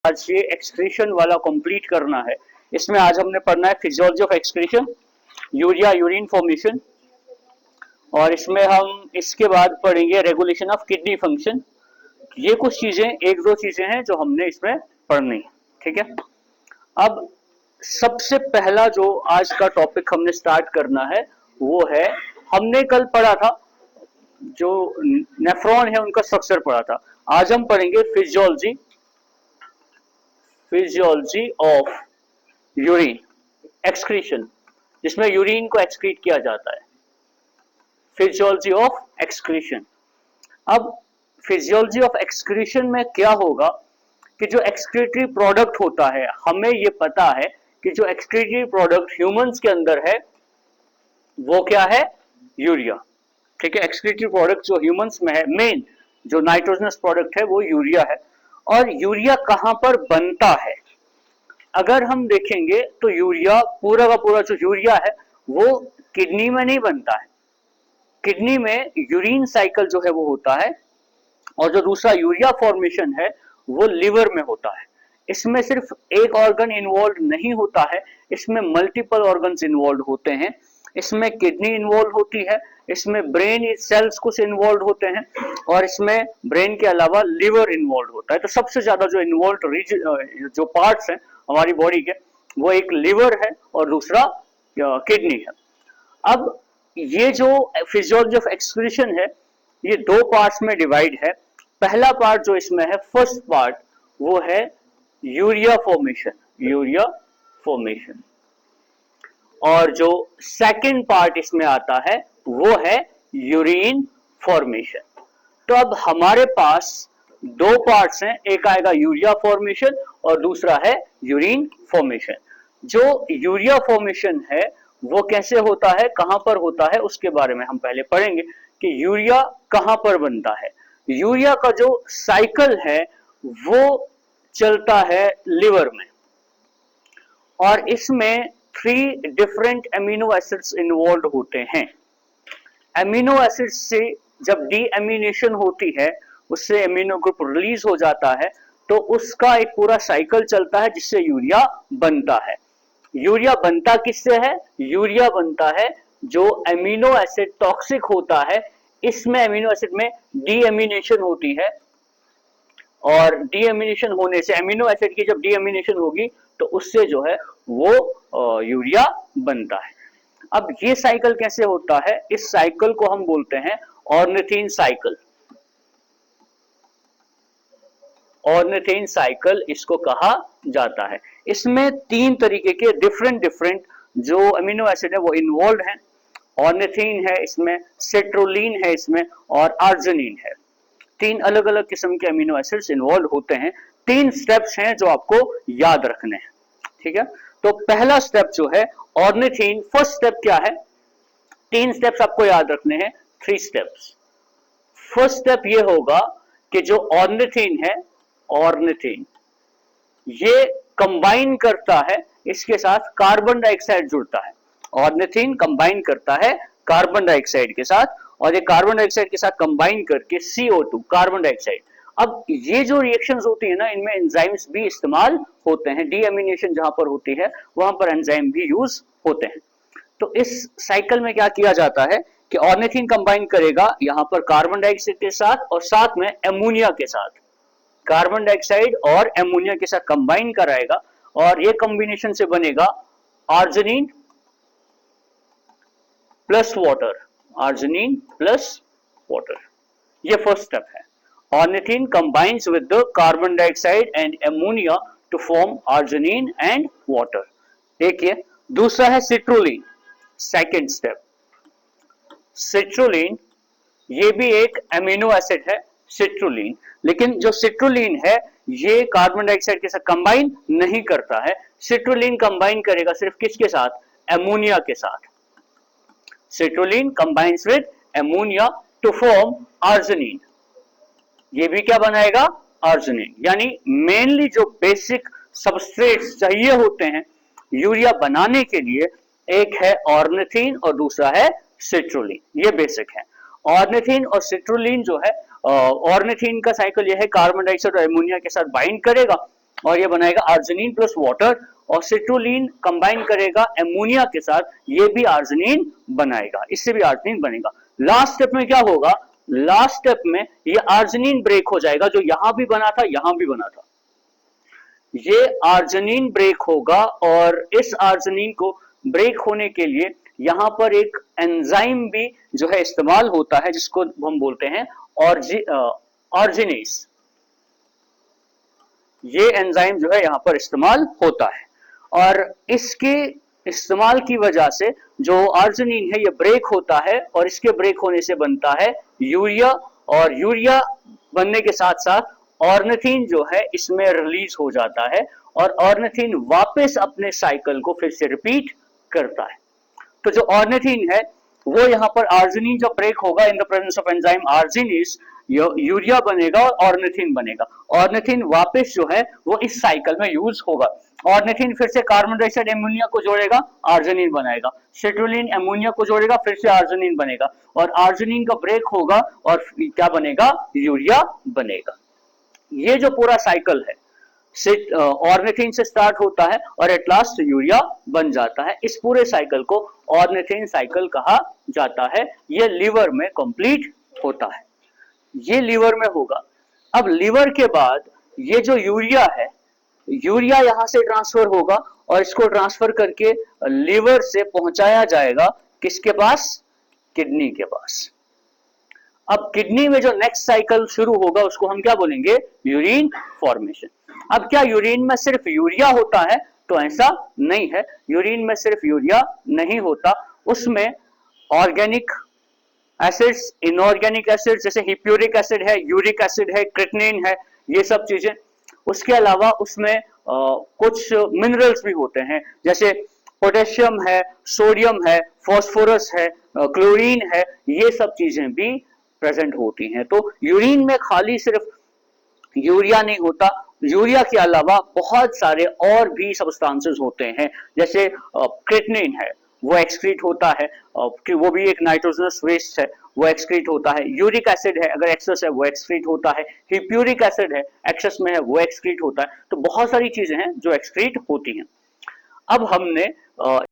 आज ये एक्सक्रीशन वाला कंप्लीट करना है। इसमें आज हमने पढ़ना है physiology of excretion, urea urine formation, और इसमें हम इसके बाद पढ़ेंगे रेगुलेशन ऑफ किडनी फंक्शन। ये कुछ चीजें, एक दो चीजें हैं जो हमने इसमें पढ़नी है। ठीक है, अब सबसे पहला जो आज का टॉपिक हमने स्टार्ट करना है वो है, हमने कल पढ़ा था जो नेफ्रॉन है उनका स्ट्रक्चर पढ़ा था। आज हम पढ़ेंगे फिजियोलॉजी ऑफ यूरिन एक्सक्रीशन, जिसमें यूरिन को एक्सक्रीट किया जाता है। Physiology of excretion. अब फिजियोलॉजी ऑफ एक्सक्रीशन में क्या होगा कि जो एक्सक्रीटरी प्रोडक्ट होता है, हमें ये पता है कि जो एक्सक्रीटरी प्रोडक्ट ह्यूमंस के अंदर है वो क्या है, यूरिया। ठीक है, एक्सक्रीटरी प्रोडक्ट जो ह्यूमंस में है, मेन जो नाइट्रोजनस प्रोडक्ट है वो यूरिया है। और यूरिया कहां पर बनता है, अगर हम देखेंगे तो यूरिया पूरा का पूरा जो यूरिया है वो किडनी में नहीं बनता है। किडनी में यूरिन साइकिल जो है वो होता है, और जो दूसरा यूरिया फॉर्मेशन है वो लिवर में होता है। इसमें सिर्फ एक ऑर्गन इन्वॉल्व नहीं होता है, इसमें मल्टीपल ऑर्गन्स इन्वॉल्व होते हैं। इसमें किडनी इन्वॉल्व होती है, इसमें ब्रेन सेल्स कुछ इन्वॉल्व होते हैं, और इसमें ब्रेन के अलावा लिवर इन्वॉल्व होता है। तो सबसे ज्यादा जो इन्वॉल्व जो पार्ट्स हैं हमारी बॉडी के, वो एक लिवर है और दूसरा किडनी है। अब ये जो फिजियोलॉजी ऑफ एक्सक्रीशन है ये दो पार्ट्स में डिवाइड है। पहला पार्ट जो इसमें है, फर्स्ट पार्ट, वो है यूरिया फॉर्मेशन। और जो सेकंड पार्ट इसमें आता है वो है यूरिन फॉर्मेशन। तो अब हमारे पास दो पार्ट्स हैं, एक आएगा यूरिया फॉर्मेशन और दूसरा है यूरिन फॉर्मेशन। जो यूरिया फॉर्मेशन है वो कैसे होता है, कहां पर होता है, उसके बारे में हम पहले पढ़ेंगे कि यूरिया कहां पर बनता है। यूरिया का जो साइकिल है वो चलता है लिवर में, और इसमें 3 डिफरेंट एमिनो एसिड्स इन्वॉल्व होते हैं। एमिनो एसिड्स से जब डीएमिनेशन होती है, उससे एमिनो ग्रुप रिलीज हो जाता है, तो उसका एक पूरा साइकिल चलता है जिससे यूरिया बनता है। यूरिया बनता किससे है, यूरिया बनता है जो एमिनो एसिड टॉक्सिक होता है, इसमें एमिनो एसिड में डीएमिनेशन होती है, और डीएमिनेशन होने से, एमिनो एसिड की जब डीएमिनेशन होगी तो उससे जो है वो यूरिया बनता है। अब ये साइकिल कैसे होता है, इस साइकिल को हम बोलते हैं ऑर्निथीन साइकिल। ऑर्निथीन साइकिल इसको कहा जाता है। इसमें 3 तरीके के डिफरेंट जो अमीनो एसिड है वो इन्वॉल्व हैं। ऑर्निथीन है इसमें, सिट्रोलिन है इसमें, और आर्जिनिन है। 3 अलग अलग किस्म के अमीनो एसिड्स इन्वॉल्व होते हैं। 3 स्टेप्स हैं जो आपको याद रखने हैं। ठीक है, तो पहला स्टेप जो है ऑर्निथीन, फर्स्ट स्टेप क्या है, 3 स्टेप्स आपको याद रखने हैं, 3 स्टेप्स। फर्स्ट स्टेप ये होगा कि जो ऑर्निथीन है, ऑर्निथीन ये कंबाइन करता है, इसके साथ कार्बन डाइऑक्साइड जुड़ता है। ऑर्निथीन कंबाइन करता है कार्बन डाइऑक्साइड के साथ, और ये कार्बन डाइऑक्साइड के साथ कंबाइन करके CO2, कार्बन डाइऑक्साइड। अब ये जो रिएक्शंस होती है ना, इनमें एंजाइम्स भी इस्तेमाल होते हैं। डीएमिनेशन जहां पर होती है वहां पर एंजाइम भी यूज होते हैं। तो इस साइकिल में क्या किया जाता है कि ऑर्निथीन कंबाइन करेगा यहां पर कार्बन डाइऑक्साइड के साथ, और साथ में एमोनिया के साथ, कार्बन डाइऑक्साइड और एमोनिया के साथ कंबाइन कराएगा, और ये कॉम्बिनेशन से बनेगा arginine plus water, arginine plus water. ये फर्स्ट स्टेप है। Ornithine combines with the carbon dioxide and ammonia to form arginine and water. एक ये। दूसरा है सिट्रोलिन, सेकेंड स्टेप। सिट्रोलिन ये भी एक एमिनो एसिड है, सिट्रोलिन, लेकिन जो सिट्रोलिन है ये कार्बन डाइऑक्साइड के साथ कंबाइन नहीं करता है। सिट्रोलिन कंबाइन करेगा सिर्फ किसके साथ, एमोनिया के साथ। Citrulline combines with ammonia to form arginine. ये भी क्या बनाएगा, आर्जिनिन। यानी मेनली जो बेसिक सबस्ट्रेट्स चाहिए होते हैं यूरिया बनाने के लिए, एक है ऑर्निथीन और दूसरा है सिट्रोलिन। ये बेसिक है। ऑर्निथीन और सिट्रोलिन जो है, ऑर्निथीन का साइकिल यह है कार्बन डाइऑक्साइड और एमोनिया के साथ बाइंड करेगा, और ये बनाएगा आर्जिनिन प्लस वाटर, और सिट्रुलिन कंबाइन करेगा एमोनिया के साथ, ये भी आर्जिनिन बनाएगा, इससे भी आर्जिनिन बनेगा। लास्ट स्टेप में क्या होगा, लास्ट स्टेप में ये आर्जिनिन ब्रेक हो जाएगा, जो यहां भी बना था यहां भी बना था, ये आर्जिनिन ब्रेक होगा, और इस आर्जिनिन को ब्रेक होने के लिए यहां पर एक एंजाइम भी जो है इस्तेमाल होता है, जिसको हम बोलते हैं ऑर्जिनेस। ये एंजाइम जो है यहां पर इस्तेमाल होता है, और इसके इस्तेमाल की वजह से जो आर्जिनिन है ये ब्रेक होता है, और इसके ब्रेक होने से बनता है यूरिया, और यूरिया बनने के साथ साथ ऑर्निथिन जो है इसमें रिलीज हो जाता है, और ऑर्निथिन वापस अपने साइकिल को फिर से रिपीट करता है। तो जो ऑर्निथिन है वो यहाँ पर आर्जिनिन जब ब्रेक होगा in the presence of enzyme arginase, urea बनेगा और ऑर्निथिन बनेगा। ऑर्निथिन वापस जो है वो इस साइकिल में यूज होगा। ऑर्निथिन फिर से कार्बन डाइऑक्साइड एमोनिया को जोड़ेगा, आर्जिनिन बनाएगा, सिट्रुलिन एमोनिया को जोड़ेगा, फिर से आर्जिनिन बनेगा, और आर्जिनिन का ब्रेक होगा और क्या बनेगा, यूरिया बनेगा। ये जो पूरा साइकिल है ऑर्निथिन से स्टार्ट होता है और एट लास्ट यूरिया बन जाता है। इस पूरे साइकिल को ऑर्निथिन साइकिल कहा जाता है। ये लीवर में कंप्लीट होता है, ये लीवर में होगा। अब लीवर के बाद ये जो यूरिया है, यूरिया यहां से ट्रांसफर होगा और इसको ट्रांसफर करके लीवर से पहुंचाया जाएगा किसके पास, किडनी के पास। अब किडनी में जो नेक्स्ट साइकिल शुरू होगा उसको हम क्या बोलेंगे, यूरिन फॉर्मेशन। अब क्या यूरिन में सिर्फ यूरिया होता है, तो ऐसा नहीं है, यूरिन में सिर्फ यूरिया नहीं होता, उसमें ऑर्गेनिक एसिड्स, इनऑर्गेनिक एसिड्स जैसे हिप्यूरिक एसिड है, यूरिक एसिड है, क्रिएटिनिन है, ये सब चीजें। उसके अलावा उसमें कुछ मिनरल्स भी होते हैं, जैसे पोटेशियम है, सोडियम है, फास्फोरस है, क्लोरीन है, ये सब चीजें भी प्रेजेंट होती हैं। तो यूरिन में खाली सिर्फ यूरिया नहीं होता, यूरिया के अलावा बहुत सारे और भी सब्सटेंसेस होते हैं, जैसे क्रिएटिनिन है वो एक्सक्रीट होता है, कि वो भी एक नाइट्रोजनस वेस्ट है, वो एक्सक्रीट होता है। यूरिक एसिड है अगर एक्सेस है वो एक्सक्रीट होता है, हिप्यूरिक एसिड है एक्सेस में है वो एक्सक्रीट होता है। तो बहुत सारी चीजें हैं जो एक्सक्रीट होती हैं। अब हमने